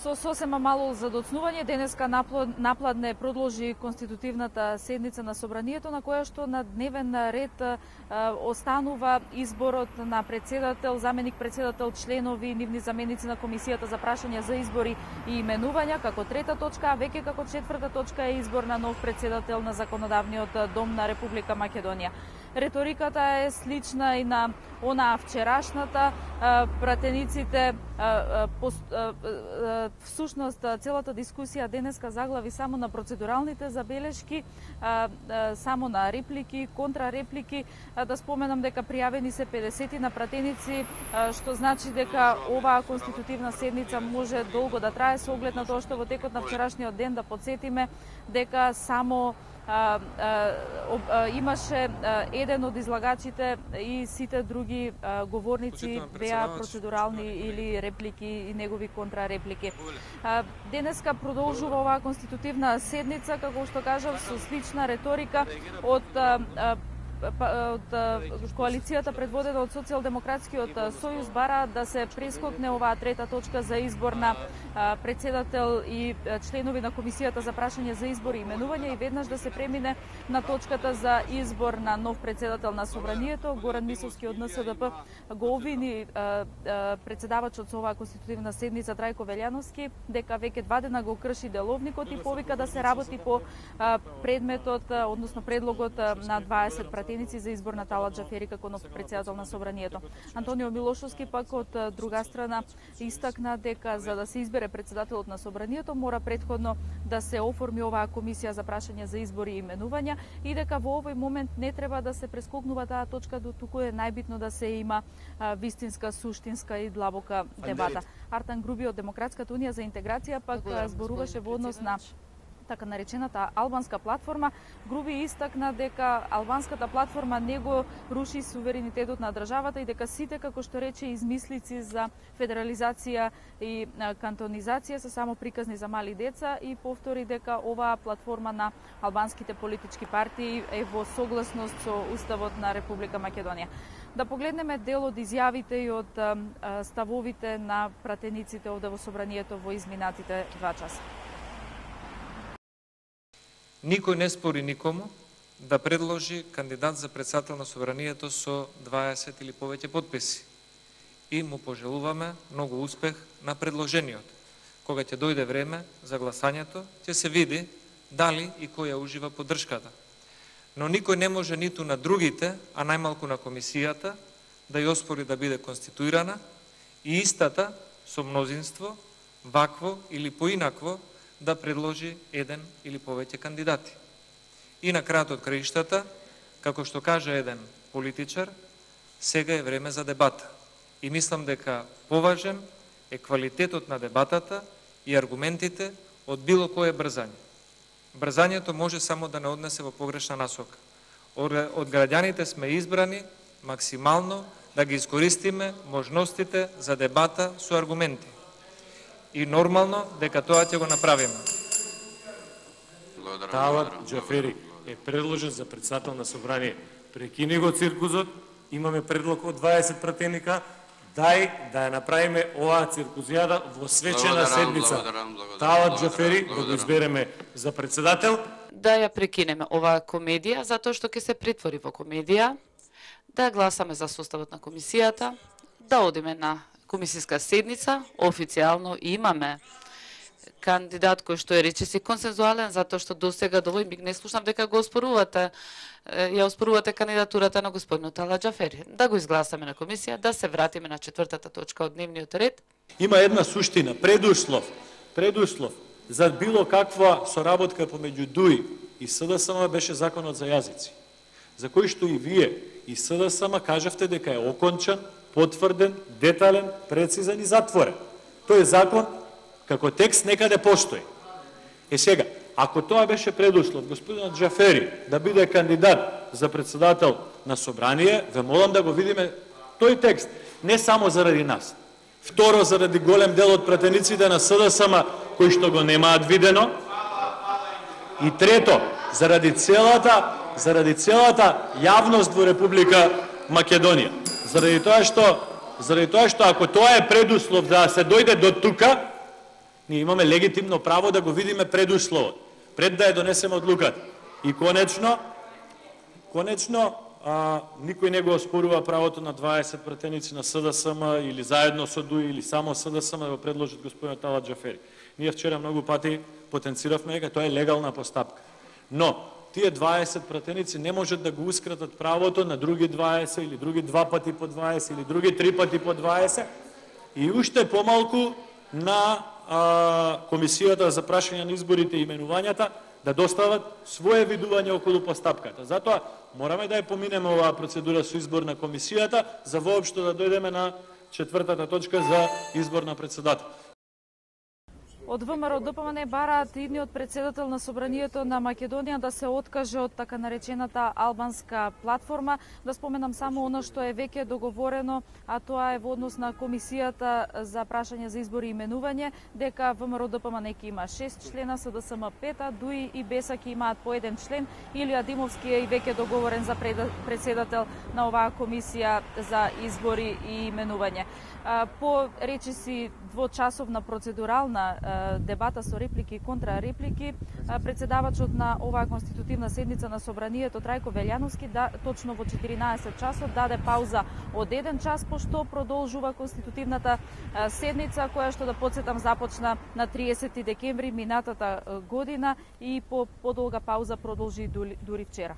Со сосема мало задоцнување, денеска напладне продолжи конститутивната седница на Собранието, на која што на дневен ред останува изборот на председател, заменик председател, членови и нивни заменици на Комисијата за прашања за избори и именувања, како трета точка, а веќе како четврта точка е избор на нов председател на Законодавниот дом на Република Македонија. Реториката е слична и на онаа вчерашната. Пратениците, всушност целата дискусија денеска заглави само на процедуралните забелешки, само на реплики, контрареплики. Да споменам дека пријавени се 50 на пратеници, што значи дека оваа конститутивна седница може долго да трае, со оглед на тоа што во текот на вчерашниот ден, да подсетиме дека само имаше еден од излагачите и сите други говорници беа процедурални или реплики и негови контрареплики. Денеска продолжува оваа конститутивна седница, како што кажав, со слична реторика од коалицијата предводена од Социјалдемократскиот сојуз бара да се прескокне оваа трета точка за избор на председател и членови на Комисијата за прашање за избори и именување и веднаш да се премине на точката за избор на нов председател на Собранието. Горан Мисовски од НСДП го обвини председавачот со оваа конститутивна седница Трајко Велјановски дека веќе 2 дена го крши деловникот и повика да се работи по предметот, односно предлогот на 20 пратеници за избор на Талат Џафери како нов председател на Собранието. Антонио Милошовски пак од друга страна истакна дека за да се избере председателот на Собранието мора претходно да се оформи оваа комисија за прашање за избори и именувања и дека во овој момент не треба да се прескокнува таа точка, туку е најбитно да се има вистинска, суштинска и длабока дебата. Артан Груби од Демократската унија за интеграција пак зборуваше во однос на така наречената албанска платформа. Груби истакна дека албанската платформа не го руши суверенитетот на државата и дека сите, како што рече, измислици за федерализација и кантонизација се само приказни за мали деца и повтори дека оваа платформа на албанските политички партии е во согласност со Уставот на Република Македонија. Да погледнеме дел од изјавите и од ставовите на пратениците овде во Собранието во изминатите 2 часа. Никој не спори никому да предложи кандидат за председател на Собранието со 20 или повеќе подписи. И му пожелуваме многу успех на предложениот. Кога ќе дојде време за гласањето, ќе се види дали и кој ја ужива поддршката. Но никој не може ниту на другите, а најмалку на комисијата, да ја оспори да биде конституирана и истата со мнозинство, вакво или поинакво, да предложи еден или повеќе кандидати. И на крајот од краиштата, како што кажа еден политичар, сега е време за дебата. И мислам дека поважен е квалитетот на дебатата и аргументите од било кое брзање. Брзањето може само да не однесе во погрешна насока. Од граѓаните сме избрани максимално да ги искористиме можностите за дебата со аргументи. И нормално дека тоа ќе го направиме. Талат Џафери е предложен за председател на Собрание. Прекини го циркузот, имаме предлог од 20 пратеника, дај да ја направиме оваа циркузијада во свечена седница. Талат Џафери да го избереме за председател. Да ја прекинеме оваа комедија, затоа што ќе се претвори во комедија, да гласаме за составот на комисијата, да одиме на комисијска седница, официјално имаме кандидат кој што е речиси консензуален, затоа што досега до овој миг не слушнав дека го оспорувате, ја оспорувате кандидатурата на господинот Талат Џафери. Да го изгласаме на комисија, да се вратиме на четвртата точка од дневниот ред. Има една суштина, предуслов за било каква соработка помеѓу ДУИ и СДСМ беше законот за јазици, за кој што и вие и СДСМ кажавте дека е окончан, потврден, детален, прецизен и затворен. Тој закон како текст некаде постои. Сега, ако тоа беше предуслов господинот Џафери да биде кандидат за председател на Собрание, ве молам да го видиме тој текст, не само заради нас. Второ, заради голем дел од пратениците на СДСМ кои што го немаат видено. И трето, заради целата јавност во Република Македонија. Заради тоа што ако тоа е предуслов да се дојде до тука, Ние имаме легитимно право да го видиме предусловот, пред да ја донесеме одлуката. И конечно, никој не го оспорува правото на 20 пратеници на СДСМ или заедно со ДУИ или само СДСМ да го предложат господинот Талат Џафери. Ние вчера многу пати потенциравме дека тоа е легална постапка. Но тие 20 пратеници не можат да гоускратат правото на други 20 или други 2 пати по 20 или други 3 пати по 20 и уште помалку на Комисијата за прашање на изборите и именувањата да достават свое видување околу постапката. Затоа мораме да ја поминеме оваа процедура со избор на комисијата за воопшто да дојдеме на четвртата точка за избор на председател. Од ВМРО ДПМН бараат идниот председател на Собранието на Македонија да се откаже од така наречената албанска платформа. Да споменам само оно што е веќе договорено, а тоа е во однос на Комисијата за прашање за избори и именување, дека ВМРО ДПМН има 6 члена, СДСМ 5, ДУИ и БЕСА имаат по 1 член. Илија Димовски е и веќе договорен за председател на оваа Комисија за избори и именување. По речиси двочасовна процедурална дебата со реплики и контрареплики, председавачот на оваа конститутивна седница на Собранието Трајко Велјановски точно во 14 часот даде пауза од 1 час, пошто продолжува конститутивната седница, која што да подсетам започна на 30 декември минатата година и по подолга пауза продолжи дури вчера.